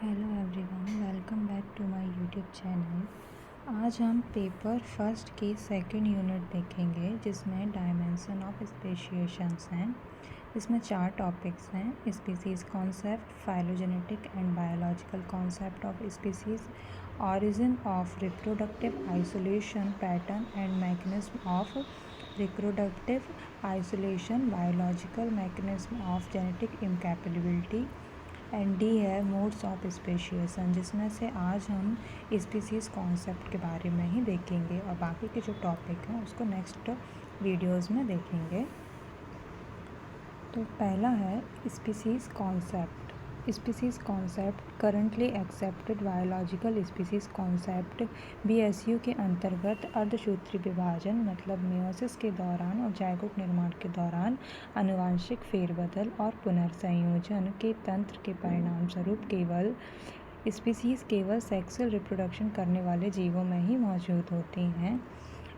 Hello everyone, welcome back to my YouTube channel. आज हम paper first की second unit देखेंगे जिसमें डायमेंशन ऑफ स्पेशिएशंस हैं। इसमें 4 टॉपिक्स हैं: species concept, phylogenetic and biological concept of species, origin of reproductive isolation, pattern and mechanism of reproductive isolation, biological mechanism of genetic incapability and D है modes of speciation, जिसमें से आज हम species concept के बारे में ही देखेंगे और बाकी के जो टॉपिक हैं उसको नेक्स्ट वीडियोस में देखेंगे। तो पहला है species concept. Species concept currently accepted biological species concept BSU के अंतर्गत अर्धसूत्री विभाजन मतलब मेयोसिस के दौरान और जायगोट निर्माण के दौरान आनुवंशिक फेरबदल और पुनर्संयोजन के तंत्र के परिणाम स्वरूप केवल स्पीसीज़ केवल सेक्सुअल रिप्रोडक्शन करने वाले जीवों में ही मौजूद होती हैं।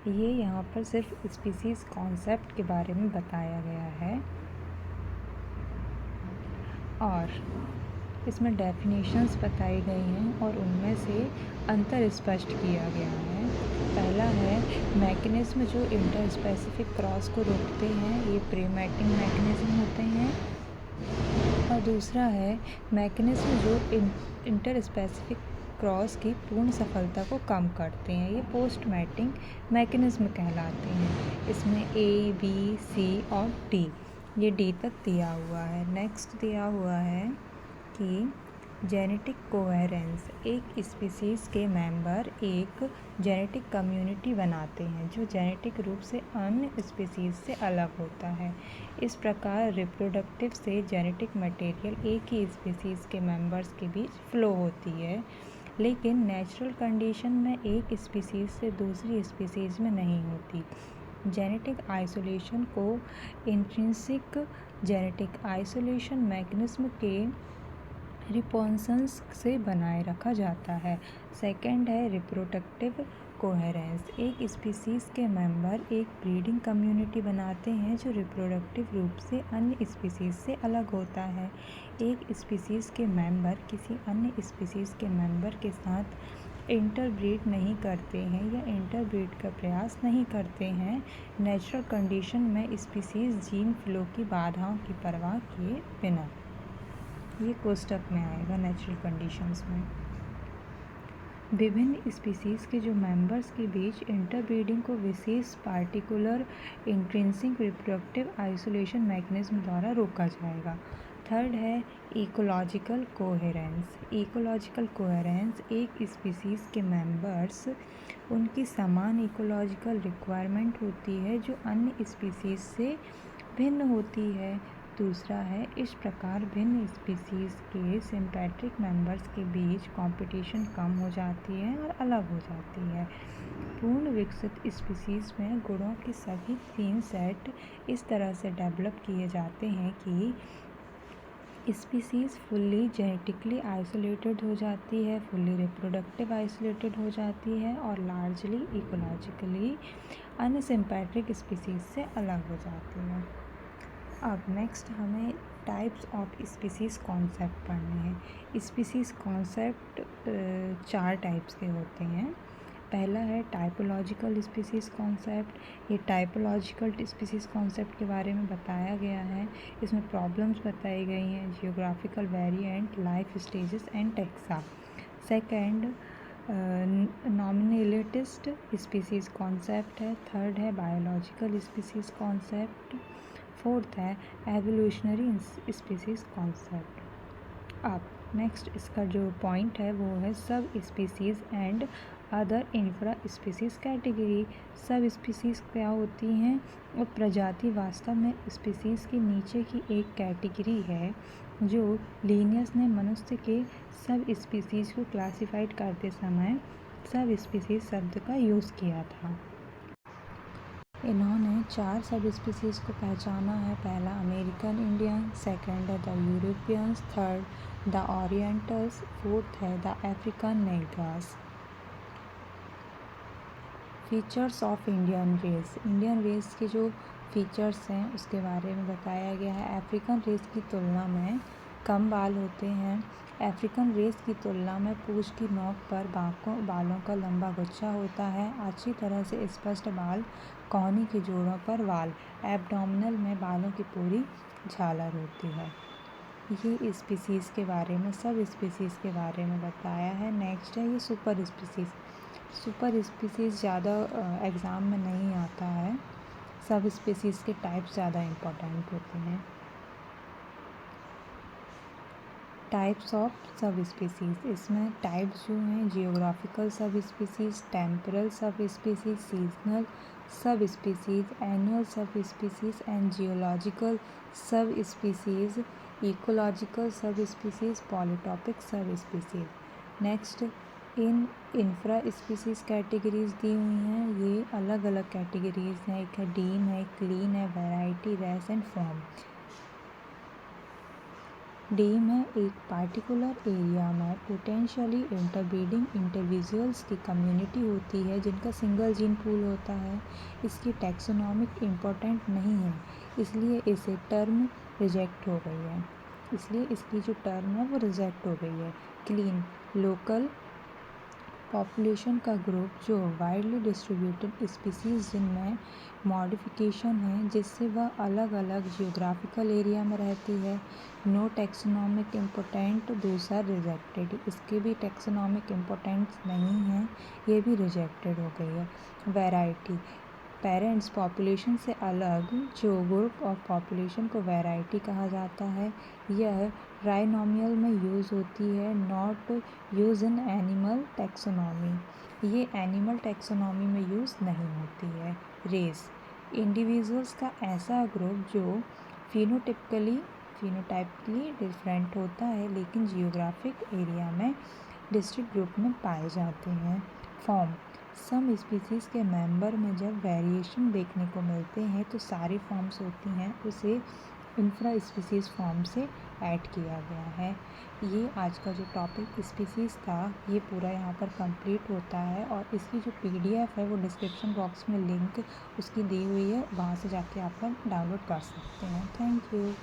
ये यहाँ पर सिर्फ स्पीसीज़ कॉन्सेप्ट के बारे में बताया गया है और इसमें डेफिनेशंस बताई गई हैं और उनमें से अंतर स्पष्ट किया गया है। पहला है मैकेनिज्म जो इंटर स्पेसिफिक क्रॉस को रोकते हैं, ये प्रीमैटिंग मैकेनिज्म होते हैं। और दूसरा है मैकेनिज्म जो इंटर स्पेसिफिक क्रॉस की पूर्ण सफलता को कम करते हैं, ये पोस्ट मैटिंग मैकेनिज्म कहलाते हैं। इसमें A, B, C और D, ये D तक दिया हुआ है। नेक्स्ट दिया हुआ है कि जेनेटिक कोहेरेंस, एक स्पीसीज़ के मेंबर एक जेनेटिक कम्युनिटी बनाते हैं जो जेनेटिक रूप से अन्य स्पीसीज़ से अलग होता है। इस प्रकार रिप्रोडक्टिव से जेनेटिक मटेरियल एक ही स्पीसीज़ के मेंबर्स के बीच फ्लो होती है, लेकिन नेचुरल कंडीशन में एक स्पीसीज़ से दूसरी स्पीसीज़ में नहीं होती। जेनेटिक आइसोलेशन को इंट्रिंसिक जेनेटिक आइसोलेशन मैकेनिज्म के रिस्पॉन्सेस से बनाए रखा जाता है। सेकंड है रिप्रोडक्टिव कोहेरेंस, एक स्पीसीज़ के मेंबर एक ब्रीडिंग कम्युनिटी बनाते हैं जो रिप्रोडक्टिव रूप से अन्य स्पीसीज़ से अलग होता है। एक स्पीसीज़ के मेंबर किसी अन्य स्पीसीज़ के मेंबर के साथ इंटरब्रीड नहीं करते हैं या इंटरब्रीड का प्रयास नहीं करते हैं। नेचुरल कंडीशन में स्पीसीज़ जीन फ्लो की बाधाओं की परवाह किए बिना, ये कोष्टक में आएगा नेचुरल कंडीशंस में। विभिन्न स्पीसीज़ के जो मेंबर्स के बीच इंटरब्रीडिंग को विशेष particular intrinsic reproductive isolation mechanism द्वारा रोका जाएगा। थर्ड है इकोलॉजिकल कोहेरेंस। इकोलॉजिकल कोहेरेंस, एक स्पीसीज़ के मेंबर्स उनकी समान इकोलॉजिकल रिक्वायरमेंट होती है जो अन्य स्पीसीज़ से भिन्न होती है। दूसरा है इस प्रकार भिन्न स्पीसीज़ के सिम्पैट्रिक मेंबर्स के बीच कंपटीशन कम हो जाती है और अलग हो जाती है। पूर्ण विकसित स्पीसीज़ में गुणों के सभी 3 सेट इस तरह से डेवलप किए जाते हैं कि स्पीसीज़ फुल्ली जेनेटिकली आइसोलेटेड हो जाती है, फुल्ली रिप्रोडक्टिव आइसोलेटेड हो जाती है और लार्जली इकोलॉजिकली अन्य सिम्पैट्रिक स्पीसीज़ से अलग हो जाती है। अब नेक्स्ट हमें टाइप्स ऑफ स्पीसीज़ कॉन्सेप्ट पढ़ने हैं। स्पीसीज़ कॉन्सेप्ट 4 टाइप्स के होते हैं। पहला है टाइपोलॉजिकल स्पीसीज़ कॉन्सेप्ट। ये टाइपोलॉजिकल स्पीसीज़ कॉन्सेप्ट के बारे में बताया गया है। इसमें प्रॉब्लम्स बताई गई हैं, geographical variant, life stages and taxa. Second nominalistic species concept है। थर्ड है बायोलॉजिकल स्पीसीज़ कॉन्सेप्ट। फोर्थ है एवोल्यूशनरी स्पीसीज़ कॉन्सेप्ट। अब नेक्स्ट इसका जो पॉइंट है वो है subspecies and other infra species category. Subspecies क्या होती हैं और प्रजाति वास्तव में स्पीसीज़ के नीचे की एक कैटेगरी है जो लिनियस ने मनुष्य के सब स्पीसीज़ को क्लासिफाइड करते समय सब स्पीसीज़ शब्द का यूज़ किया था। इन्होंने 4 सब स्पीसीज़ को पहचाना है। पहला अमेरिकन इंडियन, सेकंड है the Europeans, third the orientals, fourth है the African negroes. Features of Indian race, Indian race के जो फीचर्स हैं उसके बारे में बताया गया है। अफ्रीकन रेस की तुलना में कम बाल होते हैं। अफ्रीकन रेस की तुलना में पूंछ की नोक पर बालों का लंबा गुच्छा होता है। अच्छी तरह से स्पष्ट बाल, कोहनी के जोड़ों पर वाल, एब्डोमिनल में बालों की पूरी झालर होती है। ये स्पीसीज़ के बारे में, सब स्पीसीज़ के बारे में बताया है। नेक्स्ट है ये सुपर स्पीसीज़। सुपर स्पीसीज़ ज़्यादा एग्ज़ाम में नहीं आता है। सब स्पीसीज़ के टाइप्स ज़्यादा इम्पोर्टेंट होते हैं। टाइप्स ऑफ सब स्पीसीज़, इसमें टाइप्स जो हैं geographical subspecies, temporal subspecies, seasonal subspecies, annual subspecies and geological subspecies, ecological subspecies, polytopic subspecies. Next इन infra species categories दी हुई हैं। ये अलग अलग कैटेगरीज हैं। एक है डीम है, क्लीन है, variety, race and form. Deme है एक पार्टिकुलर एरिया में पोटेंशियली इंटरब्रीडिंग इंडिविजुअल्स की कम्युनिटी होती है जिनका सिंगल जीन पूल होता है। इसकी टैक्सोनॉमिक इम्पोर्टेंट नहीं है, इसलिए इसे टर्म रिजेक्ट हो गई है। इसलिए इसकी जो टर्म है वो रिजेक्ट हो गई है। क्लीन लोकल पॉपुलेशन का ग्रुप जो वाइडली डिस्ट्रीब्यूटेड स्पीसीज़ जिनमें मॉडिफिकेशन है जिससे वह अलग अलग जियोग्राफिकल एरिया में रहती है। नो टैक्सोनॉमिक इम्पोर्टेंट, दूसरा रिजेक्टेड, इसके भी टैक्सोनॉमिक इम्पोर्टेंस नहीं है, ये भी रिजेक्टेड हो गई है। वैरायटी पेरेंट्स पॉपुलेशन से अलग जो ग्रुप ऑफ पॉपुलेशन को वैरायटी कहा जाता है। यह ट्राइनोमियल में यूज़ होती है, not use in animal taxonomy, ये एनिमल टैक्सोनॉमी में यूज़ नहीं होती है। रेस इंडिविजुअल्स का ऐसा ग्रुप जो फिनोटाइपिकली डिफरेंट होता है लेकिन जियोग्राफिक एरिया में डिस्ट्रिक्ट ग्रुप में पाए जाते हैं। फॉर्म सम स्पीसीज़ के मेंबर में जब वेरिएशन देखने को मिलते हैं तो सारी फॉर्म्स होती हैं उसे इंफ्रा स्पीसीज़ फॉर्म से ऐड किया गया है। ये आज का जो टॉपिक स्पीसीज़ था ये पूरा यहाँ पर कंप्लीट होता है और इसकी जो PDF है वो डिस्क्रिप्शन बॉक्स में लिंक उसकी दी हुई है, वहाँ से जाके आप लोग डाउनलोड कर सकते हैं। Thank you.